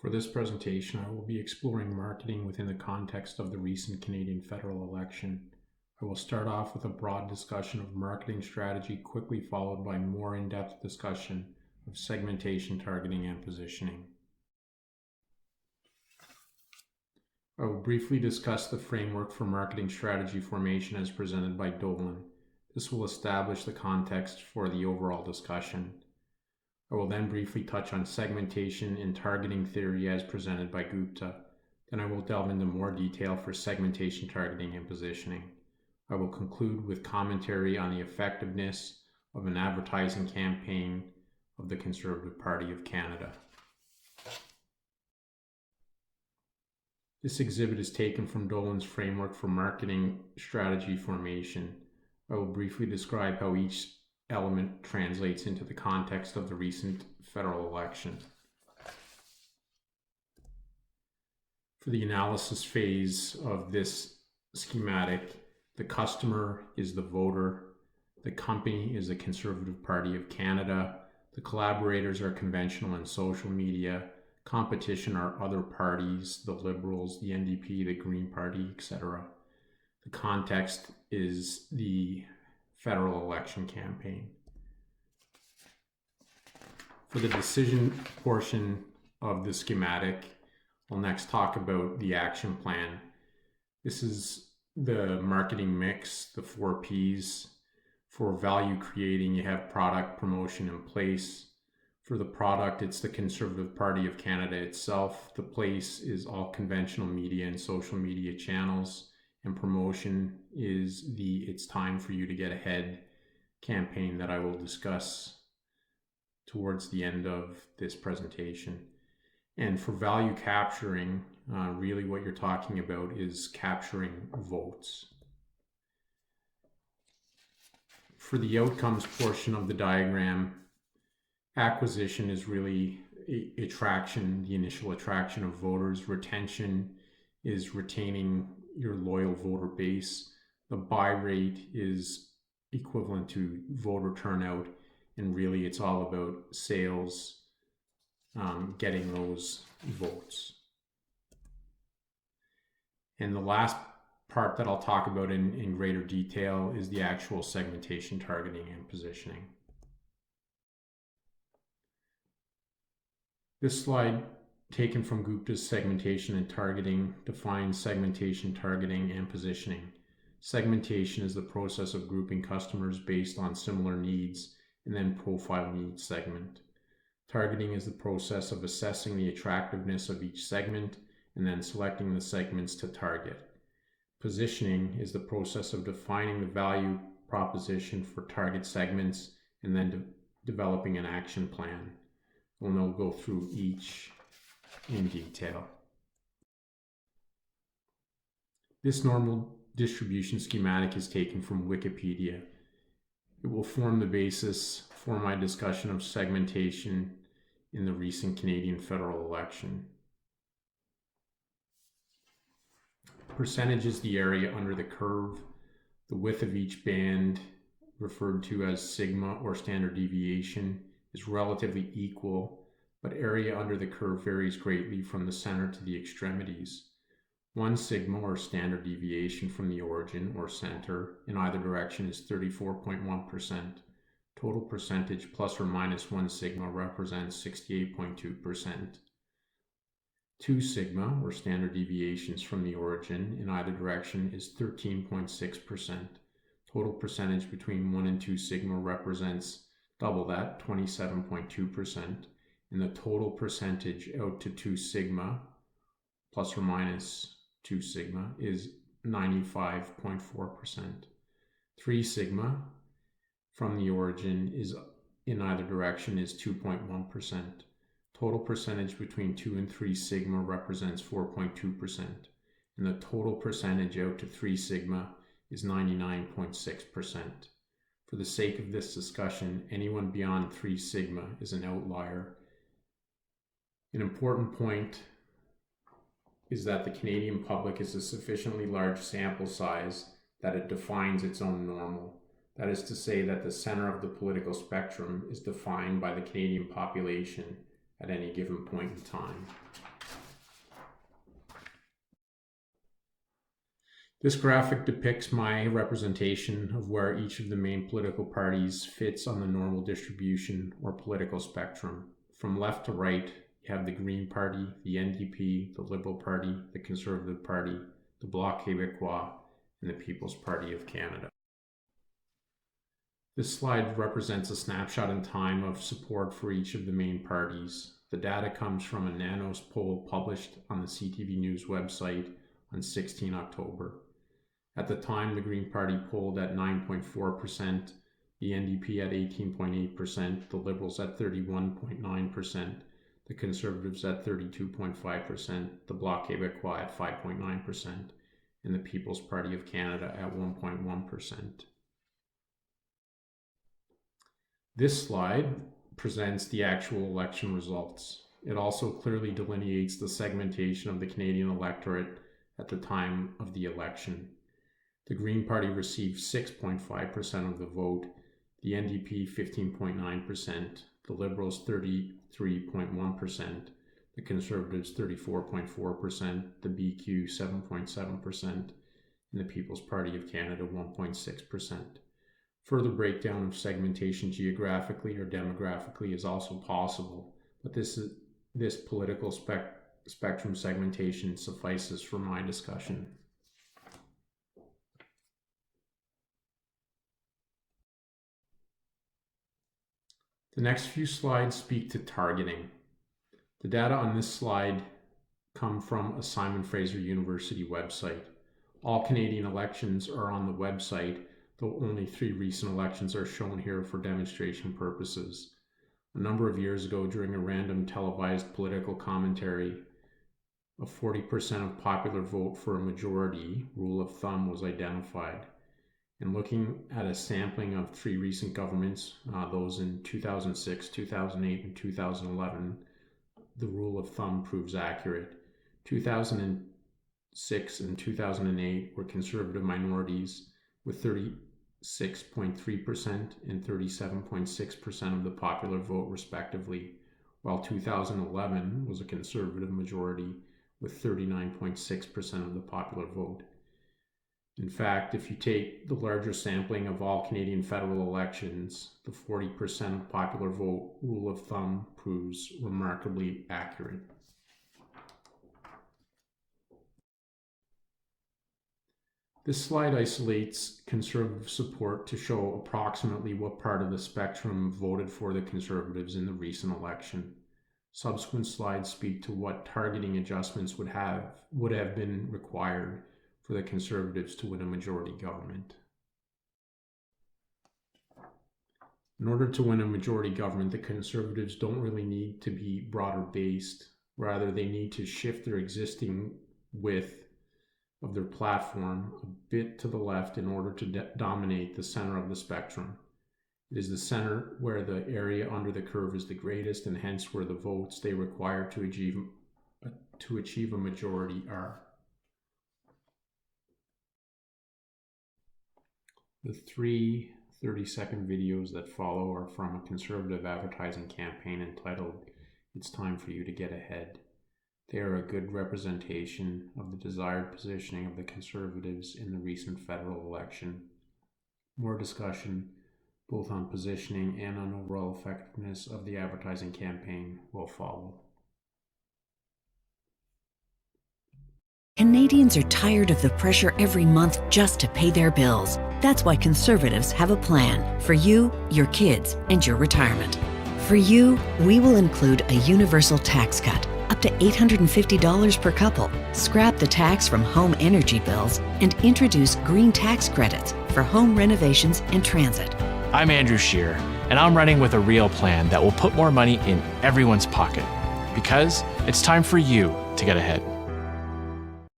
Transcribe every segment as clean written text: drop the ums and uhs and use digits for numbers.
For this presentation, I will be exploring marketing within the context of the recent Canadian federal election. I will start off with a broad discussion of marketing strategy, quickly followed by more in-depth discussion of segmentation, targeting, and positioning. I will briefly discuss the framework for marketing strategy formation as presented by Dolan. This will establish the context for the overall discussion. I will then briefly touch on segmentation and targeting theory as presented by Gupta. Then I will delve into more detail for segmentation, targeting, and positioning. I will conclude with commentary on the effectiveness of an advertising campaign of the Conservative Party of Canada. This exhibit is taken from Dolan's framework for marketing strategy formation. I will briefly describe how each element translates into the context of the recent federal election. For the analysis phase of this schematic, the customer is the voter, the company is the Conservative Party of Canada, the collaborators are conventional and social media, competition are other parties, the Liberals, the NDP, the Green Party, etc. The context is the federal election campaign. For the decision portion of the schematic, I'll next talk about the action plan. This is the marketing mix, the 4 Ps. For value creating, you have product, promotion, and place. For the product, it's the Conservative Party of Canada itself. The place is all conventional media and social media channels. And promotion is the It's Time for You to Get Ahead campaign that I will discuss towards the end of this presentation. And for value capturing, really what you're talking about is capturing votes. For the outcomes portion of the diagram, acquisition is really attraction, the initial attraction of voters. Retention is retaining your loyal voter base. The buy rate is equivalent to voter turnout, and really it's all about sales, getting those votes. And the last part that I'll talk about in greater detail is the actual segmentation, targeting, and positioning. This slide, taken from Gupta's segmentation and targeting, defines segmentation, targeting, and positioning. Segmentation is the process of grouping customers based on similar needs and then profiling each segment. Targeting is the process of assessing the attractiveness of each segment and then selecting the segments to target. Positioning is the process of defining the value proposition for target segments and then developing an action plan. We'll now go through each in detail. This normal distribution schematic is taken from Wikipedia. It will form the basis for my discussion of segmentation in the recent Canadian federal election. Percentage is the area under the curve. The width of each band, referred to as sigma or standard deviation, is relatively equal, but area under the curve varies greatly from the center to the extremities. 1 sigma or standard deviation from the origin or center in either direction is 34.1%. Total percentage plus or minus 1 sigma represents 68.2%. 2 sigma or standard deviations from the origin in either direction is 13.6%. Total percentage between 1 and 2 sigma represents double that, 27.2%. And the total percentage out to 2 sigma plus or minus 2 sigma is 95.4%. 3 sigma from the origin is in either direction is 2.1%. Total percentage between 2 and 3 sigma represents 4.2%. And the total percentage out to 3 sigma is 99.6%. For the sake of this discussion, anyone beyond 3 sigma is an outlier. An important point is that the Canadian public is a sufficiently large sample size that it defines its own normal. That is to say that the center of the political spectrum is defined by the Canadian population at any given point in time. This graphic depicts my representation of where each of the main political parties fits on the normal distribution or political spectrum. From left to right, you have the Green Party, the NDP, the Liberal Party, the Conservative Party, the Bloc Québécois, and the People's Party of Canada. This slide represents a snapshot in time of support for each of the main parties. The data comes from a Nanos poll published on the CTV News website on 16 October. At the time, the Green Party polled at 9.4%, the NDP at 18.8%, the Liberals at 31.9%, the Conservatives at 32.5%, the Bloc Québécois at 5.9%, and the People's Party of Canada at 1.1%. This slide presents the actual election results. It also clearly delineates the segmentation of the Canadian electorate at the time of the election. The Green Party received 6.5% of the vote, the NDP 15.9%, the Liberals 33.1%, the Conservatives 34.4%, the BQ 7.7%, and the People's Party of Canada 1.6%. Further breakdown of segmentation geographically or demographically is also possible, but this political spectrum segmentation suffices for my discussion. The next few slides speak to targeting. The data on this slide come from a Simon Fraser University website. All Canadian elections are on the website, though only 3 recent elections are shown here for demonstration purposes. A number of years ago, during a random televised political commentary, a 40% of popular vote for a majority rule of thumb was identified. And looking at a sampling of 3 recent governments, those in 2006, 2008, and 2011, the rule of thumb proves accurate. 2006 and 2008 were Conservative minorities with 36.3% and 37.6% of the popular vote respectively, while 2011 was a Conservative majority with 39.6% of the popular vote. In fact, if you take the larger sampling of all Canadian federal elections, the 40% of popular vote rule of thumb proves remarkably accurate. This slide isolates Conservative support to show approximately what part of the spectrum voted for the Conservatives in the recent election. Subsequent slides speak to what targeting adjustments would have been required for the Conservatives to win a majority government. In order to win a majority government, the Conservatives don't really need to be broader based. Rather, they need to shift their existing width of their platform a bit to the left in order to dominate the center of the spectrum. It is the center where the area under the curve is the greatest, and hence where the votes they require to achieve a majority are. The 3 30-second videos that follow are from a Conservative advertising campaign entitled "It's Time for You to Get Ahead." They are a good representation of the desired positioning of the Conservatives in the recent federal election. More discussion, both on positioning and on overall effectiveness of the advertising campaign, will follow. Canadians are tired of the pressure every month just to pay their bills. That's why Conservatives have a plan for you, your kids, and your retirement. For you, we will include a universal tax cut, up to $850 per couple, scrap the tax from home energy bills, and introduce green tax credits for home renovations and transit. I'm Andrew Scheer, and I'm running with a real plan that will put more money in everyone's pocket, because it's time for you to get ahead.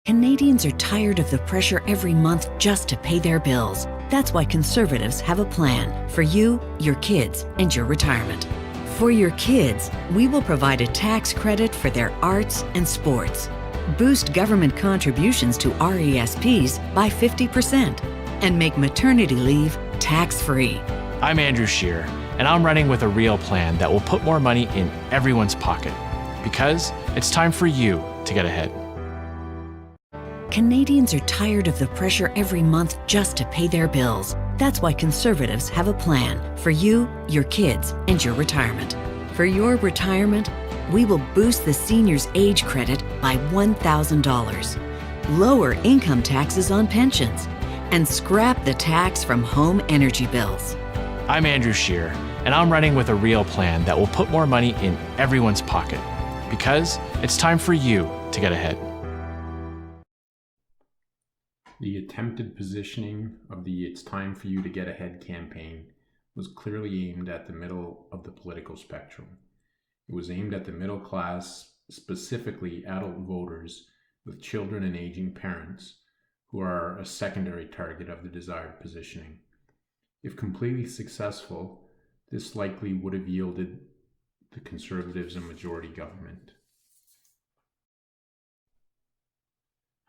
Canadians are tired of the pressure every month just to pay their bills. That's why Conservatives have a plan for you, your kids, and your retirement. For your kids, we will provide a tax credit for their arts and sports, boost government contributions to RESPs by 50%, and make maternity leave tax-free. I'm Andrew Scheer, and I'm running with a real plan that will put more money in everyone's pocket, because it's time for you to get ahead. Canadians are tired of the pressure every month just to pay their bills. That's why Conservatives have a plan for you, your kids, and your retirement. For your retirement, we will boost the seniors' age credit by $1,000, lower income taxes on pensions, and scrap the tax from home energy bills. I'm Andrew Scheer, and I'm running with a real plan that will put more money in everyone's pocket. Because it's time for you to get ahead. The attempted positioning of the "It's Time for You to Get Ahead" campaign was clearly aimed at the middle of the political spectrum. It was aimed at the middle class, specifically adult voters with children and aging parents, who are a secondary target of the desired positioning. If completely successful, this likely would have yielded the Conservatives a majority government.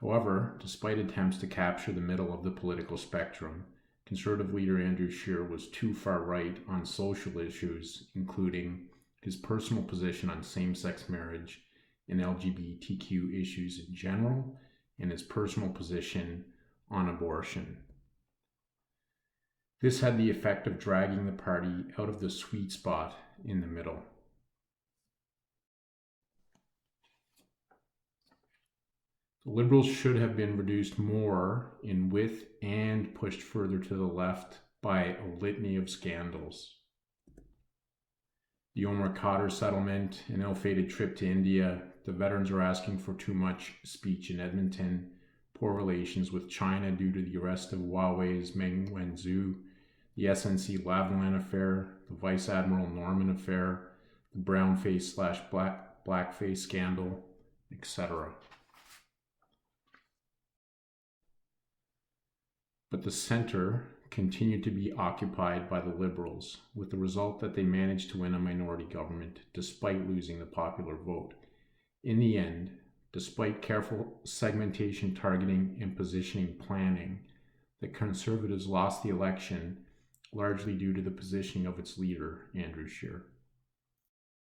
However, despite attempts to capture the middle of the political spectrum, Conservative leader Andrew Scheer was too far right on social issues, including his personal position on same-sex marriage and LGBTQ issues in general, and his personal position on abortion. This had the effect of dragging the party out of the sweet spot in the middle. The Liberals should have been reduced more in width and pushed further to the left by a litany of scandals. The Omar Khadr settlement, an ill-fated trip to India, the veterans are asking for too much speech in Edmonton, poor relations with China due to the arrest of Huawei's Meng Wanzhou, the SNC Lavalin affair, the Vice Admiral Norman affair, the brownface/blackface scandal, etc. But the center continued to be occupied by the Liberals, with the result that they managed to win a minority government despite losing the popular vote. In the end, despite careful segmentation, targeting, and positioning planning, the Conservatives lost the election largely due to the positioning of its leader, Andrew Scheer.